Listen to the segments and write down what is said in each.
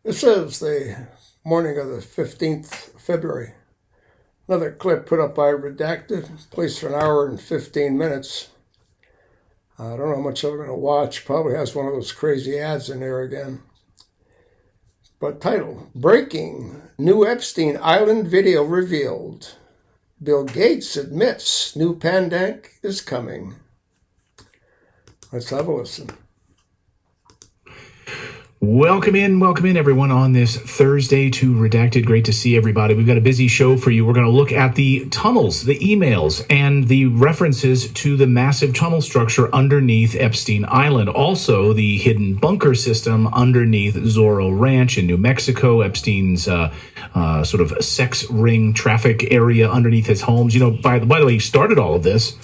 This is the morning of the 15th of February. Another clip put up by Redacted, placed for an hour and 15 minutes. I don't know how much I'm going to watch. Probably has one of those crazy ads in there again. But title, Breaking, New Epstein Island Video Revealed. Bill Gates admits new pandemic is coming. Let's have a listen. Welcome in, everyone, on this Thursday to Redacted. Great to see everybody. We've got a busy show for you. We're going to look at the tunnels, the emails, and the references to the massive tunnel structure underneath Epstein Island. Also, the hidden bunker system underneath Zorro Ranch in New Mexico, Epstein's sort of sex ring traffic area underneath his homes. You know, by the way, he started all of this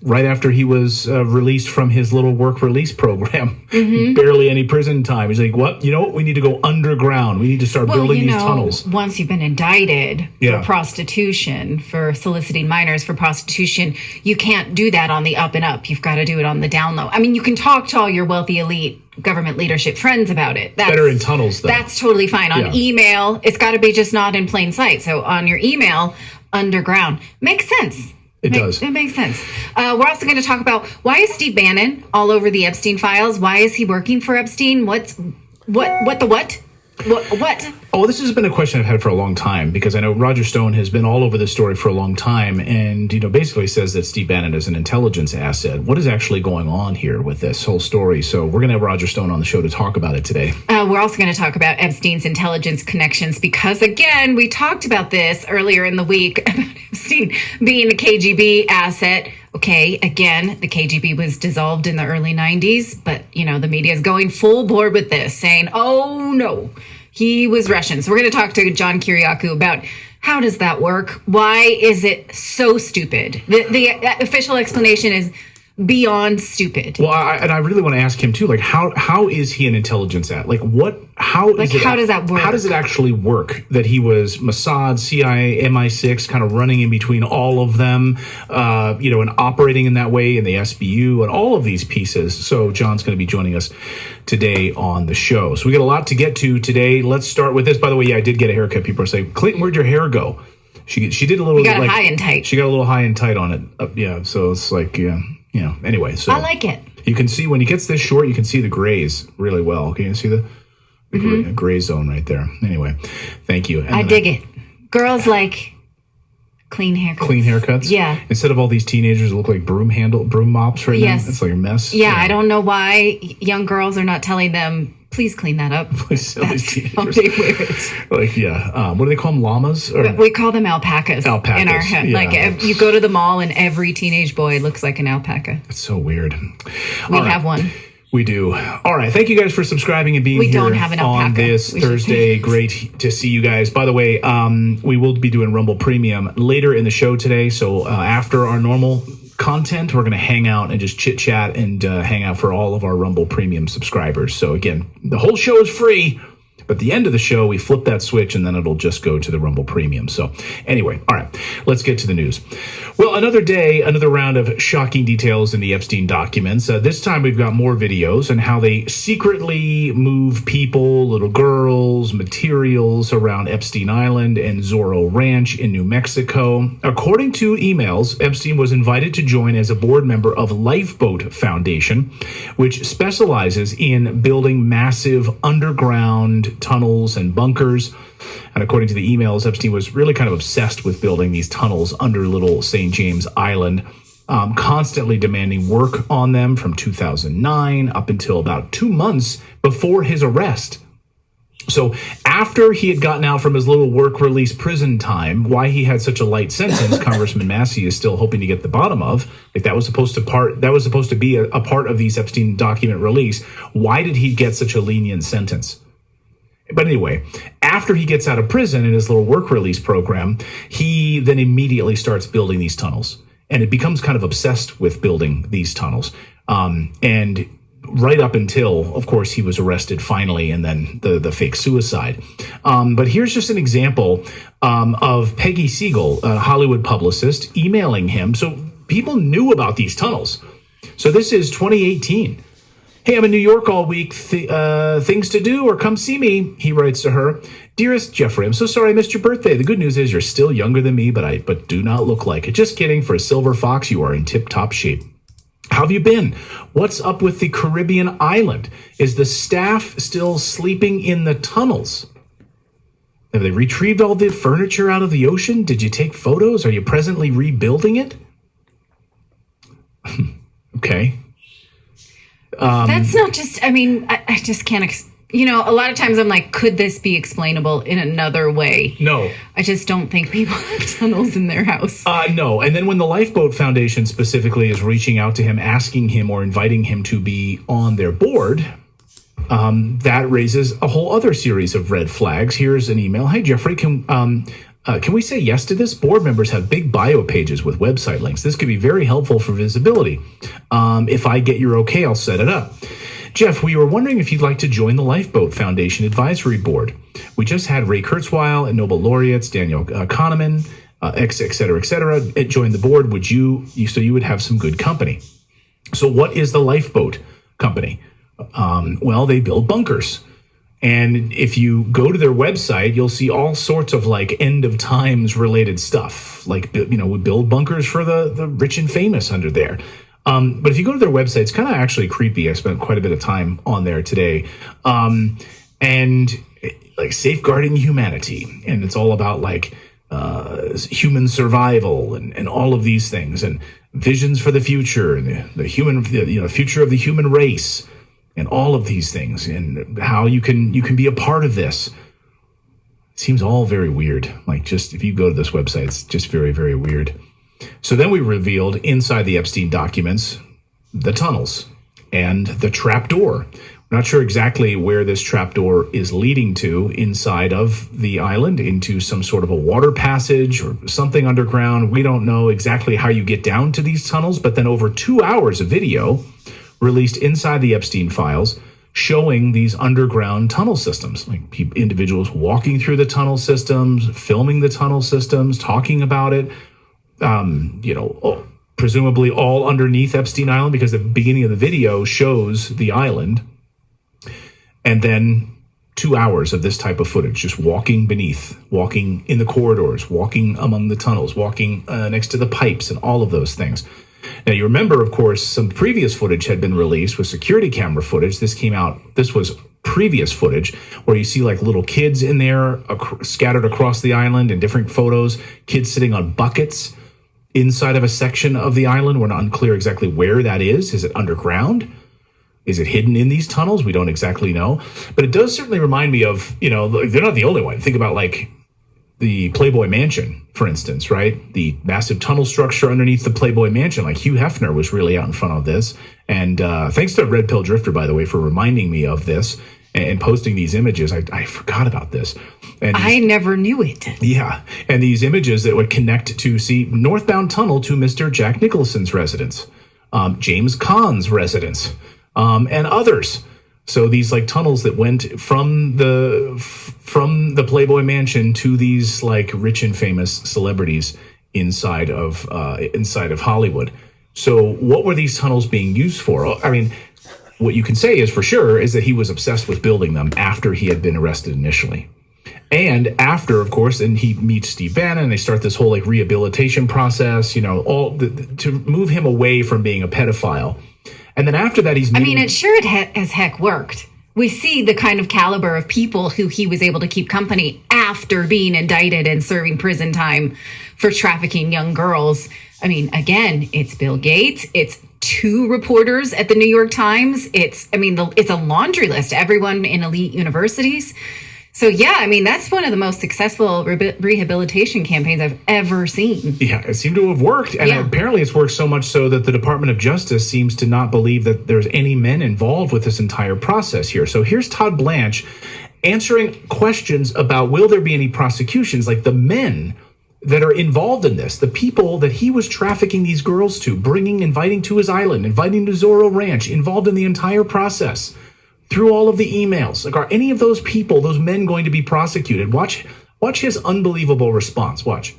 right after he was released from his little work release program. Mm-hmm. Barely any prison time. He's like, what? You know what? We need to go underground. We need to start building these tunnels. Once you've been indicted for prostitution, for soliciting minors for prostitution, you can't do that on the up and up. You've got to do it on the down low. I mean, you can talk to all your wealthy elite government leadership friends about it. That's better in tunnels, though. That's totally fine. On email, it's got to be just not in plain sight. So on your email, underground. Makes sense. It does. It makes sense. We're also going to talk about why is Steve Bannon all over the Epstein files? Why is he working for Epstein? What? Oh, this has been a question I've had for a long time, because I know Roger Stone has been all over this story for a long time, and basically says that Steve Bannon is an intelligence asset. What is actually going on here with this whole story? So we're going to have Roger Stone on the show to talk about it today. We're also going to talk about Epstein's intelligence connections, because again, we talked about this earlier in the week about Epstein being a KGB asset. Okay, again, the KGB was dissolved in the early 90s, but, the media is going full board with this, saying, oh, no, he was Russian. So we're going to talk to John Kiriakou about how does that work? Why is it so stupid? The official explanation is beyond stupid. Well, I really want to ask him too. Like, how is he an intelligence at? Like, what? How does that work? How does it actually work that he was Mossad, CIA, MI6, kind of running in between all of them, and operating in that way, in the SBU, and all of these pieces? So John's going to be joining us today on the show. So we got a lot to get to today. Let's start with this. By the way, I did get a haircut. People are saying, Clayton, where'd your hair go? She did a little. You got high and tight. She got a little high and tight on it. So it's like anyway, so I like it. You can see when he gets this short, you can see the grays really well. Can you see the gray zone right there? Anyway, thank you. And I dig it. Girls like clean haircuts. Clean haircuts? Yeah. Instead of all these teenagers that look like broom mops right now. It's like a mess. Yeah, I don't know why young girls are not telling them, please clean that up. That's weird. What do they call them? Llamas? We call them alpacas. In our head. Yeah. Like, if you go to the mall and every teenage boy looks like an alpaca. It's so weird. We have one. We do. All right. Thank you guys for subscribing and being here on this Thursday. Great to see you guys. By the way, we will be doing Rumble Premium later in the show today. So after our normal content, we're going to hang out and just chit chat and hang out for all of our Rumble Premium subscribers. So again, the whole show is free, but at the end of the show, we flip that switch and then it'll just go to the Rumble Premium. So anyway, all right, let's get to the news. Well, another day, another round of shocking details in the Epstein documents. This time we've got more videos on how they secretly move people, little girls, materials around Epstein Island and Zorro Ranch in New Mexico. According to emails, Epstein was invited to join as a board member of Lifeboat Foundation, which specializes in building massive underground tunnels and bunkers. And according to the emails, Epstein was really kind of obsessed with building these tunnels under little St. James Island, constantly demanding work on them from 2009 up until about 2 months before his arrest. So after he had gotten out from his little work release prison time, why he had such a light sentence, Congressman Massey is still hoping to get the bottom of. Like that was supposed to be a part of these Epstein document release. Why did he get such a lenient sentence? But anyway, after he gets out of prison in his little work release program, he then immediately starts building these tunnels. And it becomes kind of obsessed with building these tunnels. And right up until, of course, he was arrested finally, and then the fake suicide. But here's just an example of Peggy Siegel, a Hollywood publicist, emailing him. So people knew about these tunnels. So this is 2018. Hey, I'm in New York all week. Things to do or come see me, he writes to her. Dearest Jeffrey, I'm so sorry I missed your birthday. The good news is you're still younger than me, but do not look like it. Just kidding. For a silver fox, you are in tip-top shape. How have you been? What's up with the Caribbean island? Is the staff still sleeping in the tunnels? Have they retrieved all the furniture out of the ocean? Did you take photos? Are you presently rebuilding it? Okay. That's not just, I just can't, a lot of times I'm like, could this be explainable in another way? No. I just don't think people have tunnels in their house. No. And then when the Lifeboat Foundation specifically is reaching out to him, asking him or inviting him to be on their board, that raises a whole other series of red flags. Here's an email. Hey, Jeffrey, can we say yes to this? Board members have big bio pages with website links. This could be very helpful for visibility. If I get your okay, I'll set it up. Jeff, we were wondering if you'd like to join the Lifeboat Foundation Advisory Board. We just had Ray Kurzweil and Nobel laureates Daniel Kahneman, et cetera, join the board. So you would have some good company. So what is the Lifeboat Company? Well, they build bunkers. And if you go to their website, you'll see all sorts of like end of times related stuff. Like, we build bunkers for the rich and famous under there. But if you go to their website, it's kind of actually creepy. I spent quite a bit of time on there today. And like safeguarding humanity. And it's all about like human survival and all of these things and visions for the future and the future of the human race and all of these things and how you can be a part of this. It seems all very weird. Like just if you go to this website, it's just very, very weird. So then we revealed inside the Epstein documents, the tunnels and the trapdoor. We're not sure exactly where this trapdoor is leading to inside of the island, into some sort of a water passage or something underground. We don't know exactly how you get down to these tunnels, but then over 2 hours of video released inside the Epstein files showing these underground tunnel systems, like individuals walking through the tunnel systems, filming the tunnel systems, talking about it. Presumably all underneath Epstein Island, because the beginning of the video shows the island. And then 2 hours of this type of footage, just walking beneath, walking in the corridors, walking among the tunnels, walking next to the pipes and all of those things. Now, you remember, of course, some previous footage had been released with security camera footage. This was previous footage where you see like little kids in there scattered across the island in different photos, kids sitting on buckets inside of a section of the island. We're not unclear exactly where that is. Is it underground? Is it hidden in these tunnels? We don't exactly know. But it does certainly remind me of, they're not the only one. Think about like the Playboy Mansion, for instance, right? The massive tunnel structure underneath the Playboy Mansion. Like Hugh Hefner was really out in front of this. And thanks to Red Pill Drifter, by the way, for reminding me of this and posting these images. I forgot about this. And I never knew it. Yeah. And these images that would connect to, northbound tunnel to Mr. Jack Nicholson's residence, James Caan's residence, and others. So these like tunnels that went from the Playboy Mansion to these like rich and famous celebrities inside of Hollywood. So what were these tunnels being used for? I mean, what you can say is for sure is that he was obsessed with building them after he had been arrested initially. And after, of course, and he meets Steve Bannon, and they start this whole like rehabilitation process, to move him away from being a pedophile. And then after that, it sure as heck worked. We see the kind of caliber of people who he was able to keep company after being indicted and serving prison time for trafficking young girls. I mean, again, it's Bill Gates. It's 2 reporters at the New York Times. It's a laundry list. Everyone in elite universities. So, yeah, that's one of the most successful rehabilitation campaigns I've ever seen. Yeah, it seemed to have worked. And apparently it's worked so much so that the Department of Justice seems to not believe that there's any men involved with this entire process here. So here's Todd Blanche answering questions about will there be any prosecutions, like the men that are involved in this, the people that he was trafficking these girls to, inviting to his island, inviting to Zorro Ranch, involved in the entire process. Through all of the emails. Like, are any of those people, those men, going to be prosecuted? Watch his unbelievable response. Watch.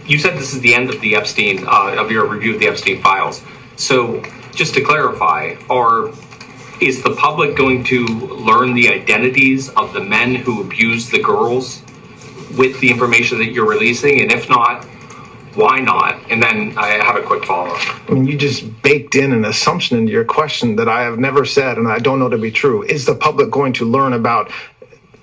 You said this is the end of the Epstein, of your review of the Epstein files. So, just to clarify, are is the public going to learn the identities of the men who abused the girls with the information that you're releasing? And if not, why not? And then I have a quick follow-up. I mean, you just baked in an assumption into your question that I have never said and I don't know to be true. Is the public going to learn about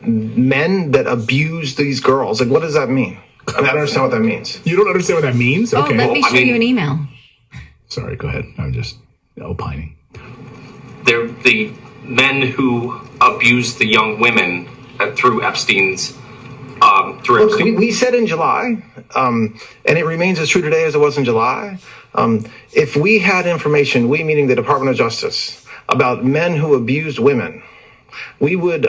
men that abuse these girls? Like, what does that mean? I don't understand what that means. You don't understand what that means? Okay. Oh, let me show you an email. Sorry, go ahead. I'm just opining. They're the men who abused the young women through Epstein's. Look, we said in July, and it remains as true today as it was in July. If we had information, we meaning the Department of Justice, about men who abused women, we would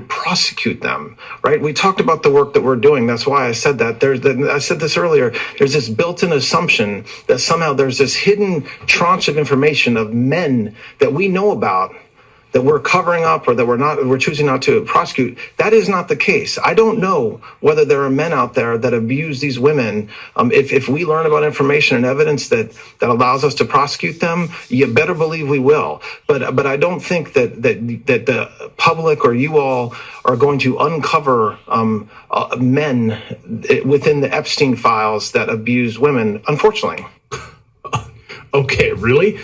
prosecute them, right? We talked about the work that we're doing. That's why I said that. I said this earlier. There's this built-in assumption that somehow there's this hidden tranche of information of men that we know about that we're covering up or that we're choosing not to prosecute. That is not the case. I don't know whether there are men out there that abuse these women. If we learn about information and evidence that allows us to prosecute them, you better believe we will. But I don't think that the public or you all are going to uncover men within the Epstein files that abuse women, unfortunately. Okay, really?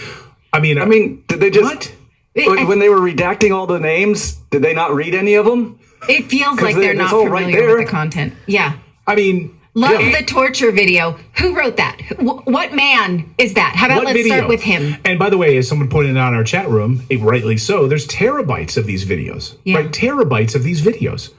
I mean, did they just... What? When they were redacting all the names, did they not read any of them? It feels like they're not familiar with the content. Yeah. I mean... Love the torture video. Who wrote that? What man is that? How about let's start with him? And by the way, as someone pointed out in our chat room, rightly so, there's terabytes of these videos. Yeah. Right? Terabytes of these videos.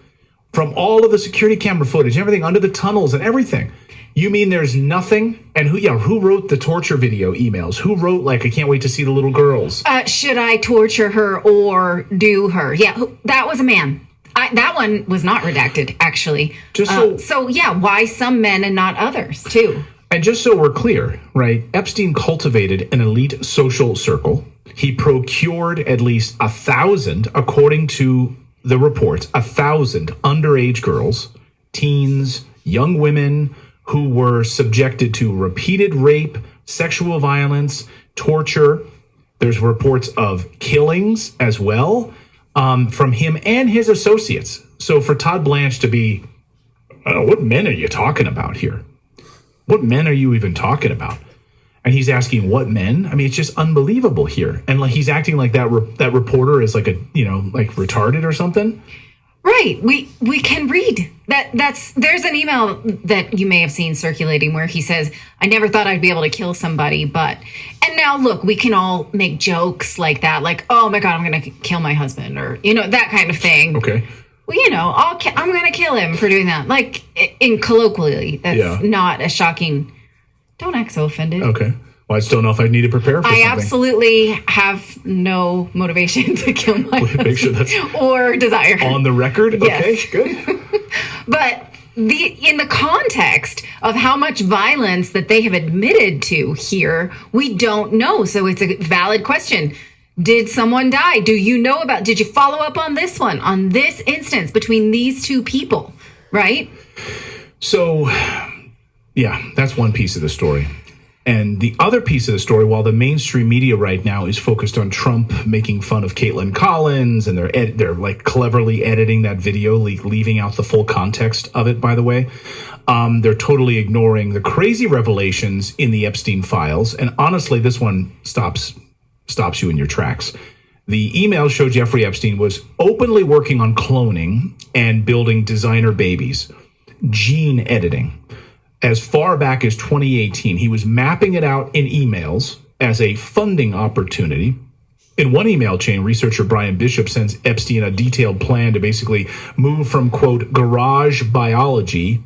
From all of the security camera footage, everything under the tunnels and everything. You mean there's nothing? And who wrote the torture video emails? Who wrote, I can't wait to see the little girls? Should I torture her or do her? Yeah, that was a man. That one was not redacted, actually. Why some men and not others, too? And just so we're clear, right, Epstein cultivated an elite social circle. He procured at least 1,000, according to the reports, 1,000 underage girls, teens, young women, who were subjected to repeated rape, sexual violence, torture. There's reports of killings as well from him and his associates. So for Todd Blanche to be, what men are you talking about here? What men are you even talking about? And he's asking what men? I mean, it's just unbelievable here. And he's acting like that reporter is like retarded or something. Right. We can read that. There's an email that you may have seen circulating where he says, I never thought I'd be able to kill somebody, but, and now look, we can all make jokes like that. Like, oh my God, I'm going to kill my husband or, that kind of thing. Okay. Well, I'm going to kill him for doing that. Like in colloquially, that's not a shocking, don't act so offended. Okay. Well, I just don't know if I need to prepare for something. I absolutely have no motivation to kill my husband. Make sure that's or desire. On the record? Yes. Okay, good. But in the context of how much violence that they have admitted to here, we don't know. So it's a valid question. Did someone die? Did you follow up on this one, on this instance between these two people, right? So, that's one piece of the story. And the other piece of the story, while the mainstream media right now is focused on Trump making fun of Caitlin Collins, and they're cleverly editing that video, leaving out the full context of it, by the way, they're totally ignoring the crazy revelations in the Epstein files. And honestly, this one stops you in your tracks. The email showed Jeffrey Epstein was openly working on cloning and building designer babies, gene editing. As far back as 2018, he was mapping it out in emails as a funding opportunity. In one email chain, researcher Brian Bishop sends Epstein a detailed plan to basically move from, quote, garage biology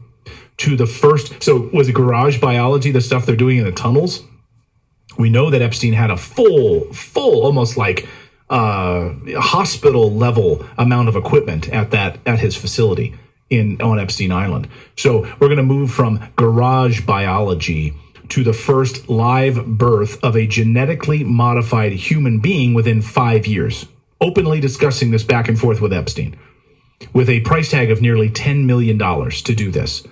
to the first. So was it garage biology, the stuff they're doing in the tunnels? We know that Epstein had a full, almost like hospital level amount of equipment at his facility on Epstein Island. So we're going to move from garage biology to the first live birth of a genetically modified human being within 5 years. Openly discussing this back and forth with Epstein, with a price tag of nearly $10 million to do this.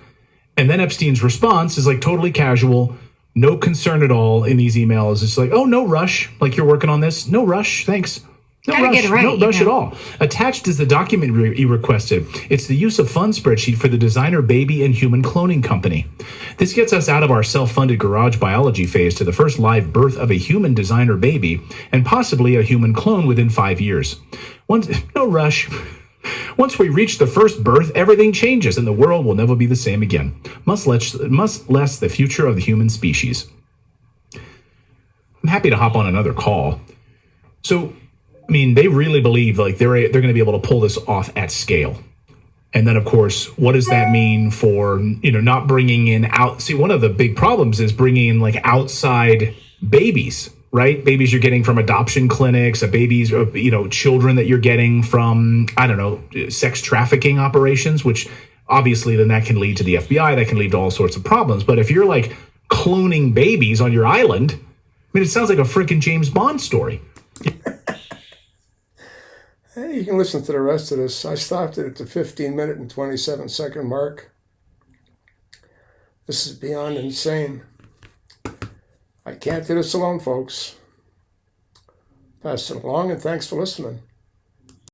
And then Epstein's response is totally casual. No concern at all in these emails. It's like, oh, no rush. Like, you're working on this. No rush. Thanks. No Gotta rush. get it right, No rush at all. Attached is the document you requested. It's the use of funds spreadsheet for the designer baby and human cloning company. This gets us out of our self-funded garage biology phase to the first live birth of a human designer baby and possibly a human clone within 5 years. No rush. Once we reach the first birth, everything changes and the world will never be the same again. Much less the future of the human species. I'm happy to hop on another call. So, I mean, they really believe like they're going to be able to pull this off at scale. And then, of course, what does that mean for, not bringing in out? See, one of the big problems is bringing in like outside babies, right? Babies you're getting from adoption clinics, babies, children that you're getting from, sex trafficking operations, which obviously then that can lead to the FBI, that can lead to all sorts of problems. But if you're like cloning babies on your island, I mean, it sounds like a freaking James Bond story. Hey, you can listen to the rest of this. I stopped it at the 15-minute and 27-second mark. This is beyond insane. I can't do this alone, folks. Pass it along, and thanks for listening.